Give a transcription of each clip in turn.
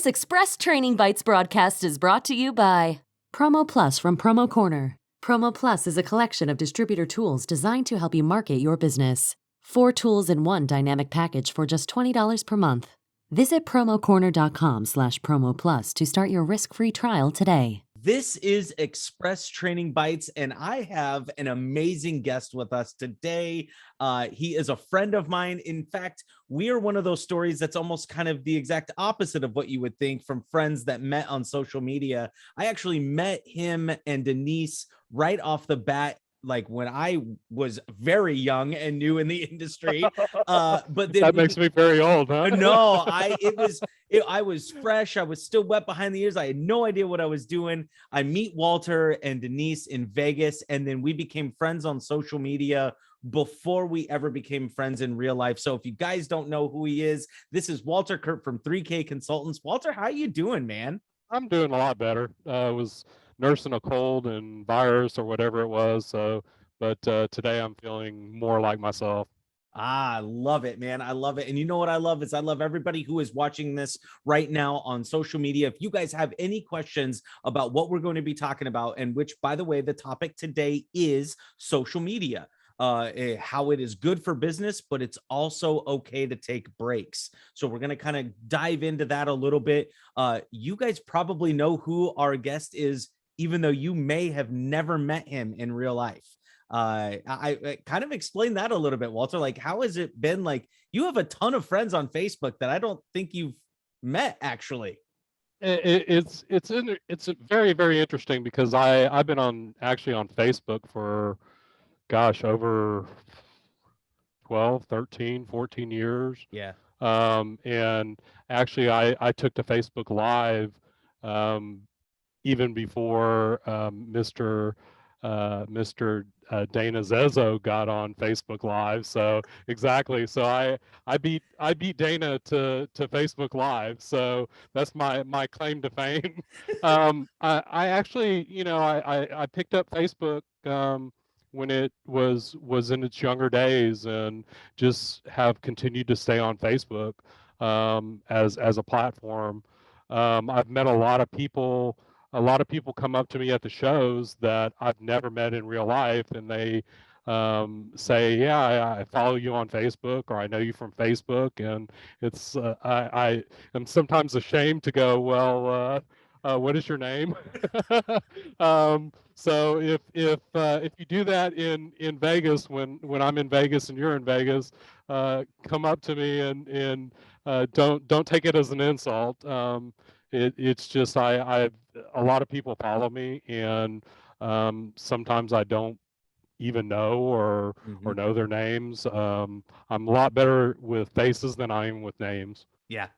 This Express Training Bites broadcast is brought to you by Promo Plus from PromoCorner. Promo Plus is a collection of distributor tools designed to help you market your business. 4 tools in one dynamic package for just $20 per month. Visit promocorner.com/promo plus to start your risk-free trial today. This is Express Training Bites, and I have an amazing guest with us today. He is a friend of mine. In fact, we are one of those stories that's almost kind of the exact opposite of what you would think from friends that met on social media. I actually met him and Denise right off the bat, like when I was very young and new in the industry. But then that makes me very old, huh? No, I was fresh. I was still wet behind the ears. I had no idea what I was doing. I meet Walter and Denise in Vegas, and then we became friends on social media before we ever became friends in real life. So if you guys don't know who he is, this is Walter Kurt from 3K Consultants. Walter, how you doing, man? I'm doing a lot better. I was nursing a cold and virus or whatever it was. But today I'm feeling more like myself. I love it, man. I love it. And you know what I love is I love everybody who is watching this right now on social media. If you guys have any questions about what we're going to be talking about, and which, by the way, the topic today is social media, how it is good for business, but it's also okay to take breaks. So we're going to kind of dive into that a little bit. You guys probably know who our guest is, even though you may have never met him in real life. I kind of explained that a little bit, Walter. Like, how has it been? Like, you have a ton of friends on Facebook that I don't think you've met, actually. It's very, very interesting because I've been actually on Facebook for, gosh, over 12, 13, 14 years. Yeah. And actually I took to Facebook Live even before Mr. Dana Zezo got on Facebook Live. So exactly. So I beat Dana to Facebook Live. So that's my claim to fame. I actually, I picked up Facebook when it was in its younger days, and just have continued to stay on Facebook as a platform. I've met a lot of people. A lot of people come up to me at the shows that I've never met in real life, and they say, "Yeah, I follow you on Facebook, or I know you from Facebook." And it's I am sometimes ashamed to go, "Well, what is your name?" So if you do that in Vegas, when I'm in Vegas and you're in Vegas, come up to me and don't take it as an insult. It's just a lot of people follow me, and sometimes I don't even know or know their names. I'm a lot better with faces than I am with names. Yeah.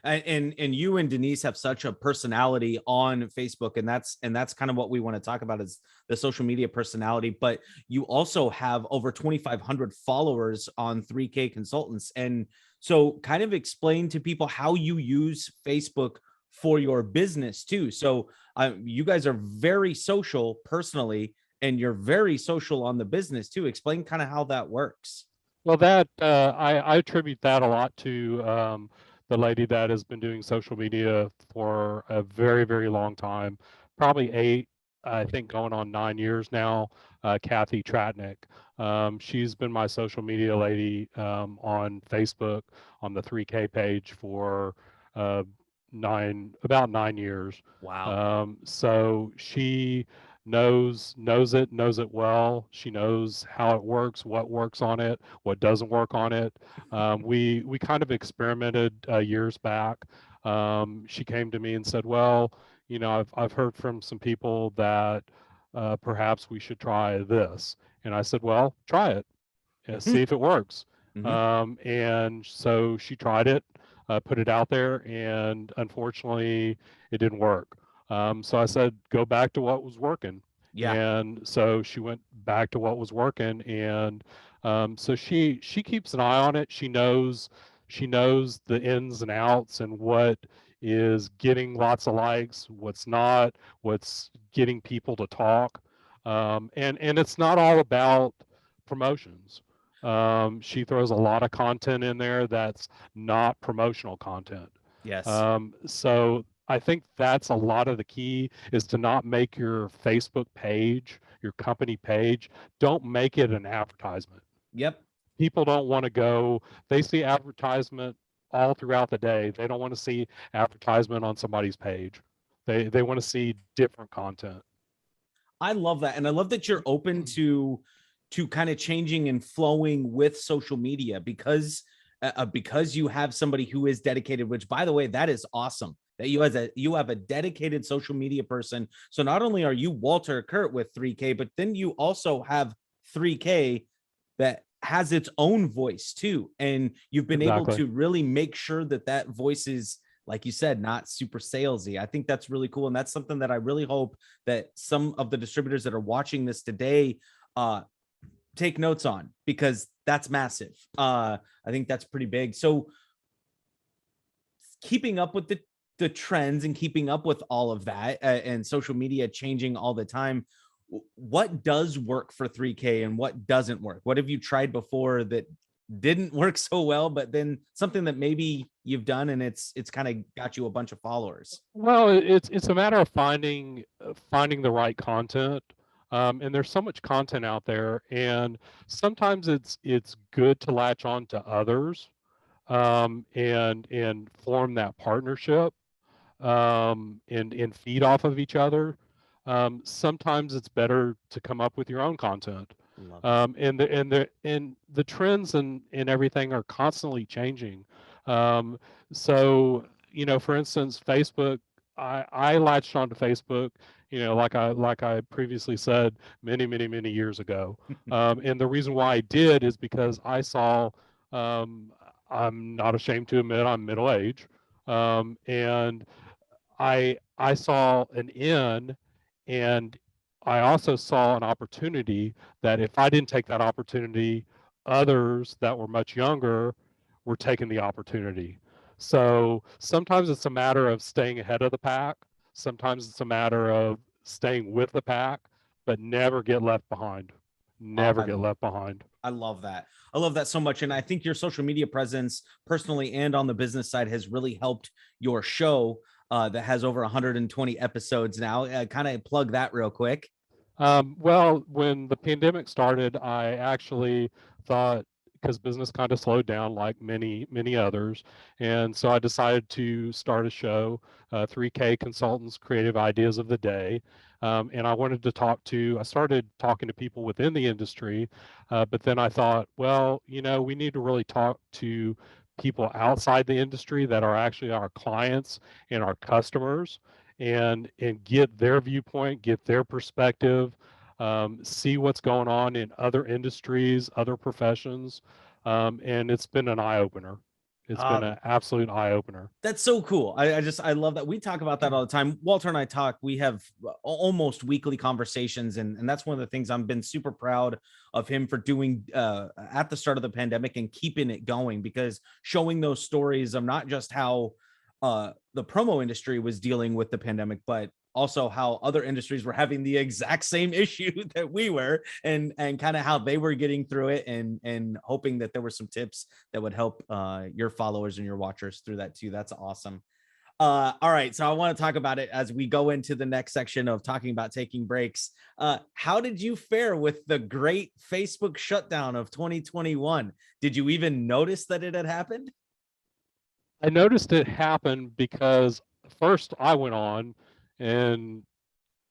And you and Denise have such a personality on Facebook, and that's kind of what we want to talk about, is the social media personality. But you also have over 2,500 followers on 3K Consultants, and so kind of explain to people how you use Facebook for your business too. So you guys are very social personally, and you're very social on the business too. Explain kind of how that works. Well, that I attribute that a lot to the lady that has been doing social media for a very, very long time, probably 8, I think going on 9 years now, Kathy Tratnick. She's been my social media lady on Facebook, on the 3K page for about 9 years. Wow. So she knows it well. She knows how it works, what works on it, what doesn't work on it. We kind of experimented years back. She came to me and said, "Well, I've heard from some people that perhaps we should try this." And I said, "Well, try it and see if it works." And so she tried it, put it out there, and unfortunately it didn't work. So I said, "Go back to what was working." Yeah. And so she went back to what was working, and so she keeps an eye on it. She knows the ins and outs, and what is getting lots of likes, what's not, what's getting people to talk. And it's not all about promotions. She throws a lot of content in there that's not promotional content. Yes. So I think that's a lot of the key, is to not make your Facebook page, your company page, don't make it an advertisement. Yep. People don't want to go, they see advertisement all throughout the day. They don't want to see advertisement on somebody's page. They want to see different content. I love that. And I love that you're open to kind of changing and flowing with social media because you have somebody who is dedicated, which by the way, that is awesome that you have a dedicated social media person. So not only are you Walter Kurt with 3K, but then you also have 3K that has its own voice too. And you've been able Exactly. to really make sure that that voice is, like you said, not super salesy. I think that's really cool. And that's something that I really hope that some of the distributors that are watching this today take notes on, because that's massive. I think that's pretty big. So keeping up with the trends and keeping up with all of that and social media changing all the time, what does work for 3K and what doesn't work? What have you tried before that didn't work so well, but then something that maybe you've done and it's kind of got you a bunch of followers? Well, it's a matter of finding the right content, and there's so much content out there, and sometimes it's good to latch on to others, and form that partnership, and feed off of each other. Sometimes it's better to come up with your own content. Love that. And the trends and everything are constantly changing. Um, so for instance, Facebook, I latched onto Facebook, like I previously said, many years ago. And the reason why I did is because I saw, um, I'm not ashamed to admit I'm middle age, and I saw an in, and I also saw an opportunity that if I didn't take that opportunity, others that were much younger were taking the opportunity. So sometimes it's a matter of staying ahead of the pack. Sometimes it's a matter of staying with the pack, but never get left behind. Oh, Never get left behind. I love that. I love that so much. And I think your social media presence, personally and on the business side, has really helped your show that has over 120 episodes now. Kind of plug that real quick. Well, when the pandemic started, I actually thought, because business kind of slowed down like many others, and so I decided to start a show, 3K Consultants Creative Ideas of the Day. And I started talking to people within the industry, but then I thought, well, we need to really talk to people outside the industry that are actually our clients and our customers, and get their viewpoint, get their perspective, see what's going on in other industries, other professions, and it's been an eye opener. It's been Uh, an absolute eye opener. That's so cool. I love that. We talk about that all the time. Walter and I talk, we have almost weekly conversations. And that's one of the things I've been super proud of him for doing at the start of the pandemic and keeping it going, because showing those stories of not just how the promo industry was dealing with the pandemic, but also how other industries were having the exact same issue that we were, and kind of how they were getting through it, and hoping that there were some tips that would help your followers and your watchers through that too. That's awesome. All right, so I want to talk about it as we go into the next section of talking about taking breaks. How did you fare with the great Facebook shutdown of 2021? Did you even notice that it had happened? I noticed it happen because first I went on and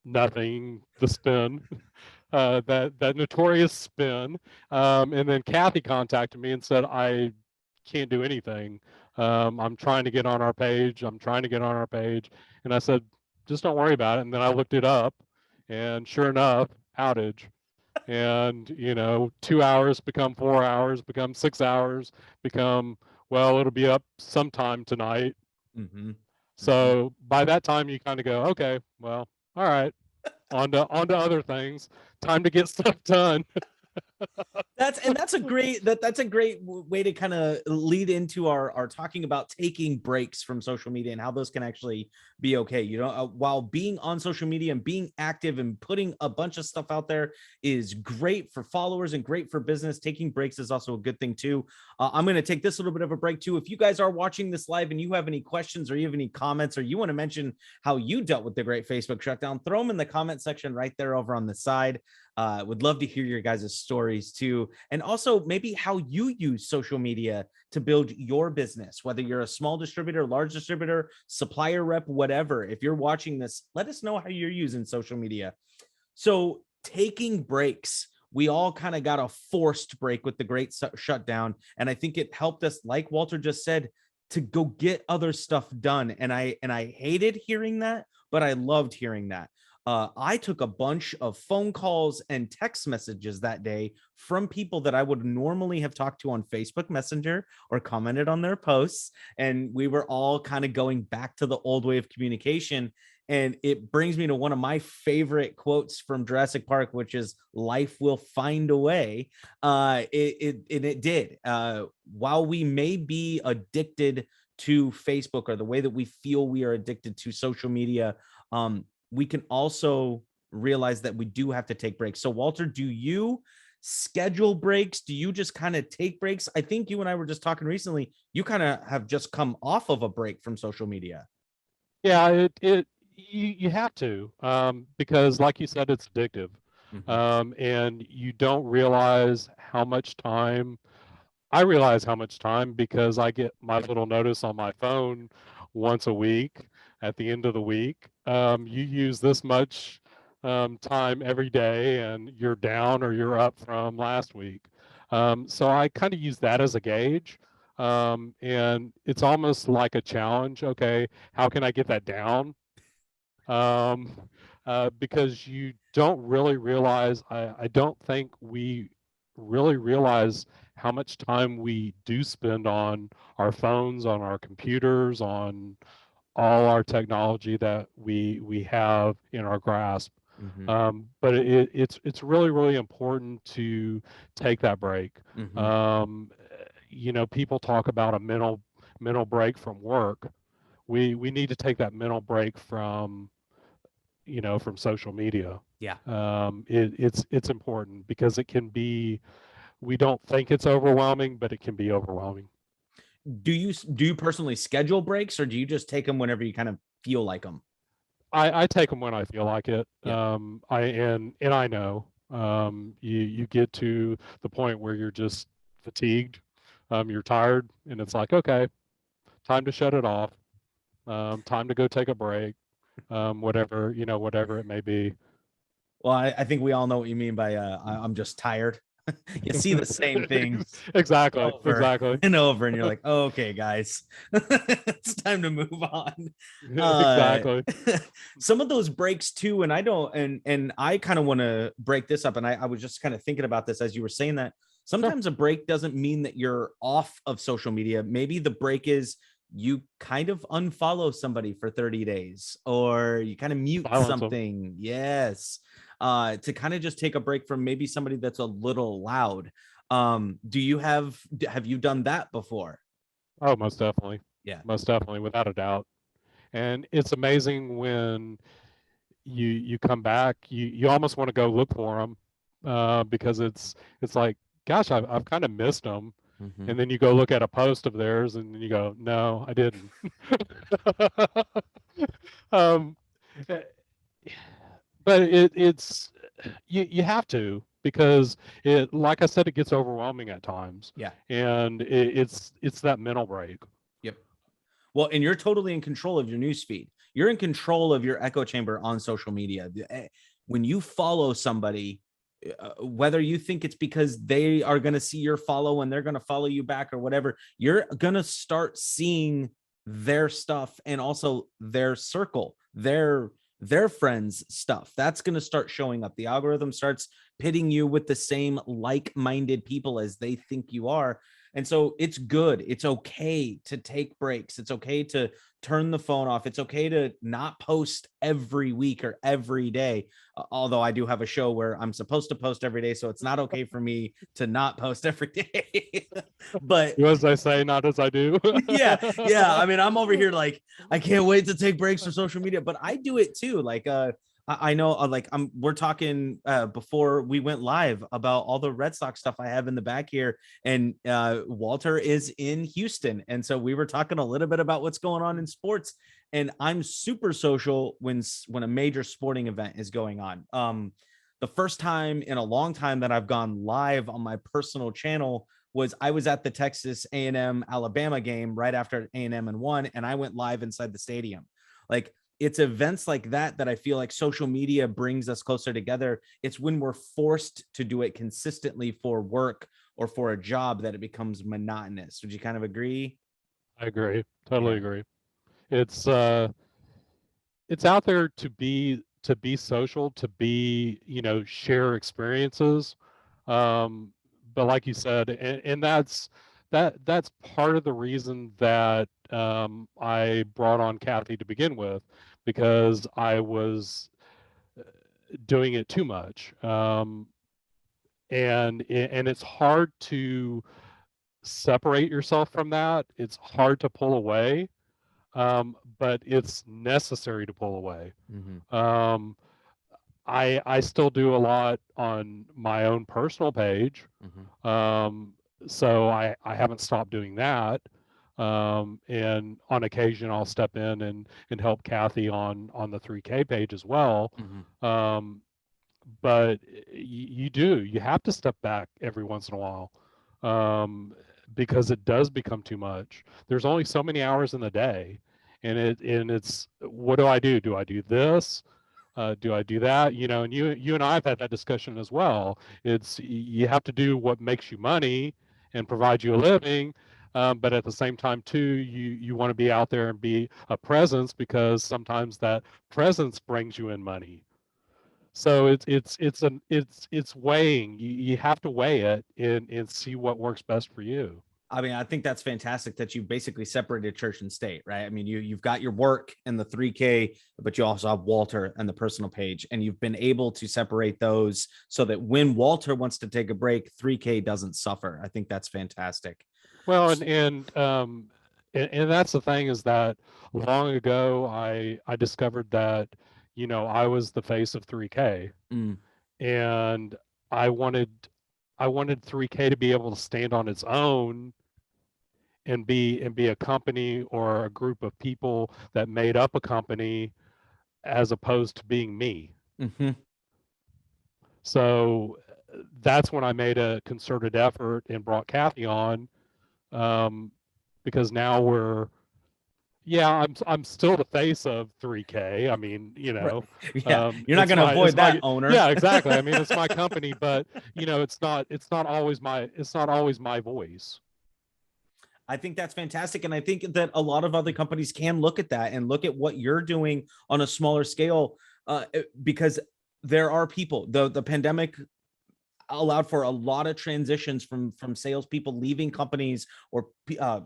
nothing, the spin, that notorious spin, and then Kathy contacted me and said, I can't do anything. I'm trying to get on our page. I'm trying to get on our page. And I said, just don't worry about it. And then I looked it up, and sure enough, outage. And 2 hours become 4 hours, become 6 hours, become, well, it'll be up sometime tonight. Mm-hmm. Mm-hmm. So by that time you kind of go, okay, well, all right, on to other things. Time to get stuff done. That's a great way to kind of lead into our talking about taking breaks from social media and how those can actually be okay. You know, while being on social media and being active and putting a bunch of stuff out there is great for followers and great for business, taking breaks is also a good thing too. I'm going to take this little bit of a break too. If you guys are watching this live and you have any questions or you have any comments or you want to mention how you dealt with the great Facebook shutdown, throw them in the comment section right there over on the side. Would love to hear your guys' stories too. And also maybe how you use social media to build your business, whether you're a small distributor, large distributor, supplier rep, whatever. If you're watching this, let us know how you're using social media. So taking breaks, we all kind of got a forced break with the great shutdown. And I think it helped us, like Walter just said, to go get other stuff done. And I hated hearing that, but I loved hearing that. I took a bunch of phone calls and text messages that day from people that I would normally have talked to on Facebook Messenger or commented on their posts. And we were all kind of going back to the old way of communication. And it brings me to one of my favorite quotes from Jurassic Park, which is "Life will find a way." It did. While we may be addicted to Facebook or the way that we feel we are addicted to social media, we can also realize that we do have to take breaks. So Walter, do you schedule breaks? Do you just kind of take breaks? I think you and I were just talking recently. You kind of have just come off of a break from social media. Yeah, you have to, because like you said, it's addictive. And you don't realize how much time. I realize how much time because I get my little notice on my phone once a week at the end of the week. You use this much time every day and you're down or you're up from last week. So I kind of use that as a gauge. And it's almost like a challenge. Okay, how can I get that down? Because you don't really realize, I don't think we really realize how much time we do spend on our phones, on our computers, on all our technology that we have in our grasp. But it's really, really important to take that break. You know, people talk about a mental break from work. We need to take that mental break from, you know, from social media. Yeah. It's important because it can be, we don't think it's overwhelming, but it can be overwhelming. Do you personally schedule breaks or do you just take them whenever you kind of feel like them? I take them when I feel like it. Yeah. And I know you get to the point where you're just fatigued, you're tired, and it's like, okay, time to shut it off, time to go take a break, whatever, you know, whatever it may be. Well, I think we all know what you mean by I'm just tired. You see the same thing Exactly, over exactly, and over, and you're like, oh, okay, guys, it's time to move on. exactly. Some of those breaks too, and I don't, and I kind of want to break this up, and I was just kind of thinking about this as you were saying that. Sometimes a break doesn't mean that you're off of social media. Maybe the break is you kind of unfollow somebody for 30 days or you kind of mute Silence them. something. Yes. To kind of just take a break from maybe somebody that's a little loud. Do you have you done that before? Oh, most definitely. Yeah. Most definitely, without a doubt. And it's amazing when you come back, you almost want to go look for them, because it's like, gosh, I've kind of missed them. And then you go look at a post of theirs and you go, no, I didn't. um, eh, but it's you have to, because it, like I said, it gets overwhelming at times. Yeah. And it's that mental break. Yep. Well, and you're totally in control of your news feed. You're in control of your echo chamber on social media. When you follow somebody, whether you think it's because they are going to see your follow and they're going to follow you back or whatever, you're going to start seeing their stuff and also their circle, their friends stuff. That's going to start showing up. The algorithm starts pitting you with the same like-minded people as they think you are. And so it's good. It's okay to take breaks. It's okay to turn the phone off. It's okay to not post every week or every day. Although I do have a show where I'm supposed to post every day. So it's not okay for me to not post every day. But Do as I say, not as I do. yeah. I mean, I'm over here like, I can't wait to take breaks from social media, but I do it too. Like, I know, like, we're talking before we went live about all the Red Sox stuff I have in the back here, and Walter is in Houston, and so we were talking a little bit about what's going on in sports. And I'm super social when a major sporting event is going on. The first time in a long time that I've gone live on my personal channel was I was at the Texas A&M Alabama game right after A&M and won, and I went live inside the stadium. Like, it's events like that I feel like social media brings us closer together. It's when we're forced to do it consistently for work or for a job that it becomes monotonous. Would you kind of agree? I agree. Totally Yeah. agree. It's out there to be social, to be, share experiences. Um, but like you said, and that's part of the reason that I brought on Kathy to begin with, because I was doing it too much. And it's hard to separate yourself from that. It's hard to pull away, but it's necessary to pull away. Mm-hmm. Um, I still do a lot on my own personal page, Mm-hmm. so I haven't stopped doing that. And on occasion, I'll step in and help Kathy on the 3K page as well. Mm-hmm. But you have to step back every once in a while, um, because it does become too much. There's only so many hours in the day, and it's, what do I do? Do I do this? Do I do that? And you and I have had that discussion as well. It's, you have to do what makes you money and provide you a living, but at the same time too, you want to be out there and be a presence, because sometimes that presence brings you in money. So it's weighing. You have to weigh it and see what works best for you. I mean, I think that's fantastic that you basically separated church and state, right? I mean, you've got your work and the 3K, but you also have Walter and the personal page, and you've been able to separate those so that when Walter wants to take a break, 3K doesn't suffer. I think that's fantastic. Well, and that's the thing, is that long ago I discovered that, I was the face of 3K, Mm. and I wanted I wanted 3K to be able to stand on its own and be a company or a group of people that made up a company, as opposed to being me. Mm-hmm. So that's when I made a concerted effort and brought Kathy on, um, because now I'm still the face of 3K. I mean, Right. Yeah. You're not it's going to my avoid that, owner. yeah, exactly. I mean, it's my company, but it's not always my voice. I think that's fantastic. And I think that a lot of other companies can look at that and look at what you're doing on a smaller scale, because there are people, the pandemic allowed for a lot of transitions from salespeople leaving companies, or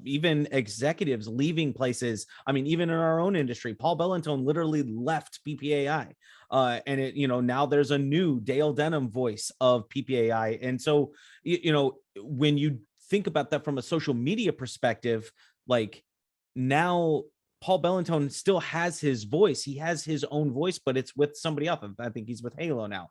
even executives leaving places. I mean, even in our own industry, Paul Bellantone literally left PPAI, and now there's a new Dale Denham voice of PPAI. And so, when you think about that from a social media perspective, like, now Paul Bellantone still has his voice. He has his own voice, but it's with somebody else. I think he's with Halo now.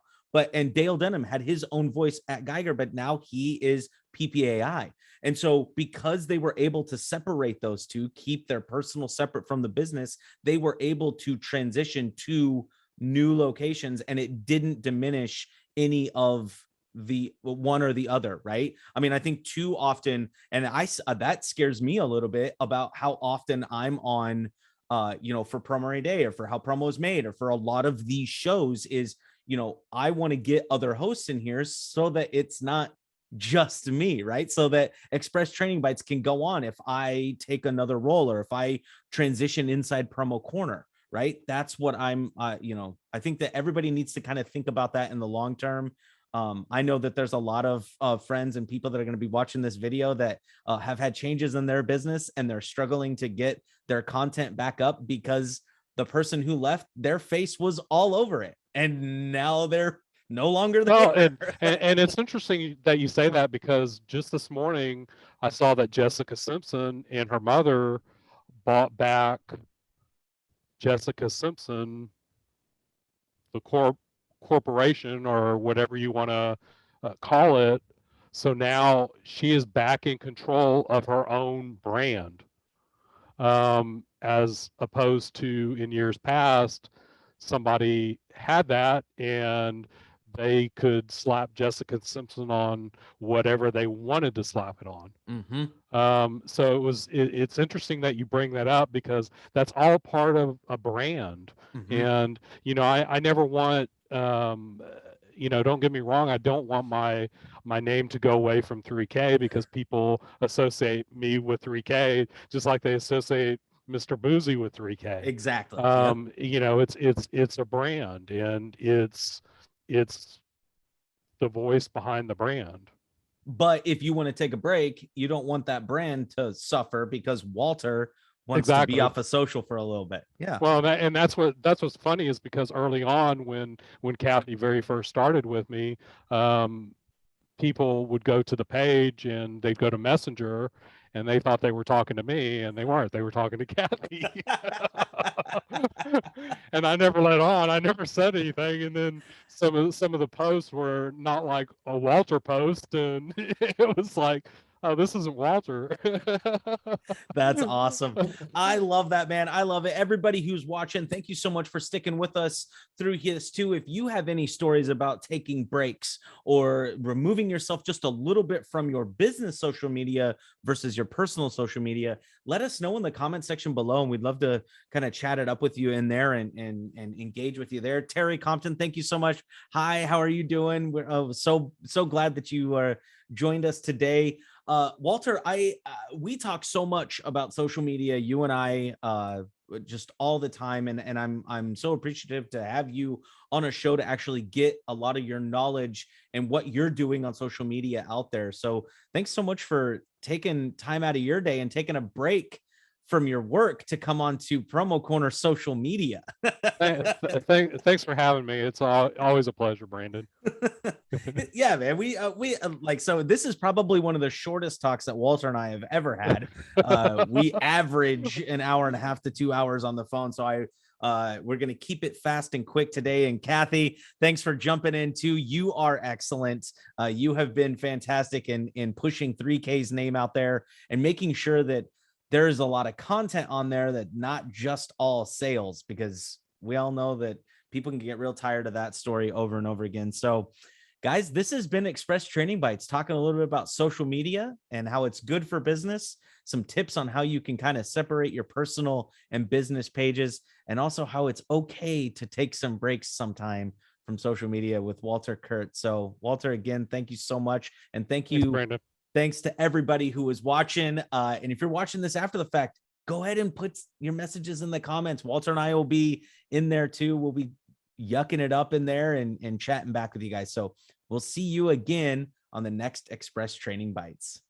And Dale Denham had his own voice at Geiger, but now he is PPAI. And so, because they were able to separate those two, keep their personal separate from the business, they were able to transition to new locations, and it didn't diminish any of the one or the other, right? I mean, I think too often, and that scares me a little bit about how often I'm on, for Promo Day, or for How Promo is Made, or for a lot of these shows, is, I want to get other hosts in here so that it's not just me, right? So that Express Training Bites can go on if I take another role, or if I transition inside PromoCorner, right? That's what I'm, I think that everybody needs to kind of think about that in the long term. I know that there's a lot of friends and people that are going to be watching this video that have had changes in their business, and they're struggling to get their content back up because the person who left, their face was all over it, and now they're no longer Well, there. and it's interesting that you say that, because just this morning I saw that Jessica Simpson and her mother bought back Jessica Simpson, the corporation, or whatever you want to call it. So now she is back in control of her own brand, as opposed to in years past, somebody had that and they could slap Jessica Simpson on whatever they wanted to slap it on. Mm-hmm. So it's interesting that you bring that up, because that's all part of a brand. Mm-hmm. And I never want, don't get me wrong, I don't want my name to go away from 3K, because people associate me with 3K just like they associate Mr. Boozy with 3K. Exactly. Yep. It's a brand, and it's the voice behind the brand. But if you want to take a break, you don't want that brand to suffer because Walter wants to be off of social for a little bit. Yeah. Well, that's what's funny, is because early on, when Kathy very first started with me, people would go to the page and they'd go to Messenger, and they thought they were talking to me, and they weren't. They were talking to Kathy. And I never let on. I never said anything. And then some of the posts were not like a Walter post, and it was like, oh, this isn't Walter. That's awesome. I love that, man. I love it. Everybody who's watching, thank you so much for sticking with us through this too. If you have any stories about taking breaks or removing yourself just a little bit from your business social media versus your personal social media, let us know in the comment section below, and we'd love to kind of chat it up with you in there and engage with you there. Terry Compton, thank you so much. Hi, how are you doing? We're so glad that you joined us today. Walter, we talk so much about social media, you and I, just all the time, and I'm so appreciative to have you on a show to actually get a lot of your knowledge and what you're doing on social media out there. So thanks so much for taking time out of your day and taking a break from your work to come on to PromoCorner social media. Thanks for having me. It's always a pleasure, Brandon. Yeah, man. We so this is probably one of the shortest talks that Walter and I have ever had. We average an hour and a half to 2 hours on the phone. So we're going to keep it fast and quick today. And Kathy, thanks for jumping in too. You are excellent. You have been fantastic in pushing 3K's name out there and making sure that there's a lot of content on there, that not just all sales, because we all know that people can get real tired of that story over and over again. So guys, this has been Express Training Bites, talking a little bit about social media and how it's good for business, some tips on how you can kind of separate your personal and business pages, and also how it's okay to take some breaks sometime from social media with Walter Kurt. So Walter, again, thank you so much. And thanks, Brandon. Thanks to everybody who was watching. And if you're watching this after the fact, go ahead and put your messages in the comments. Walter and I will be in there too. We'll be yucking it up in there and chatting back with you guys. So we'll see you again on the next Express Training Bites.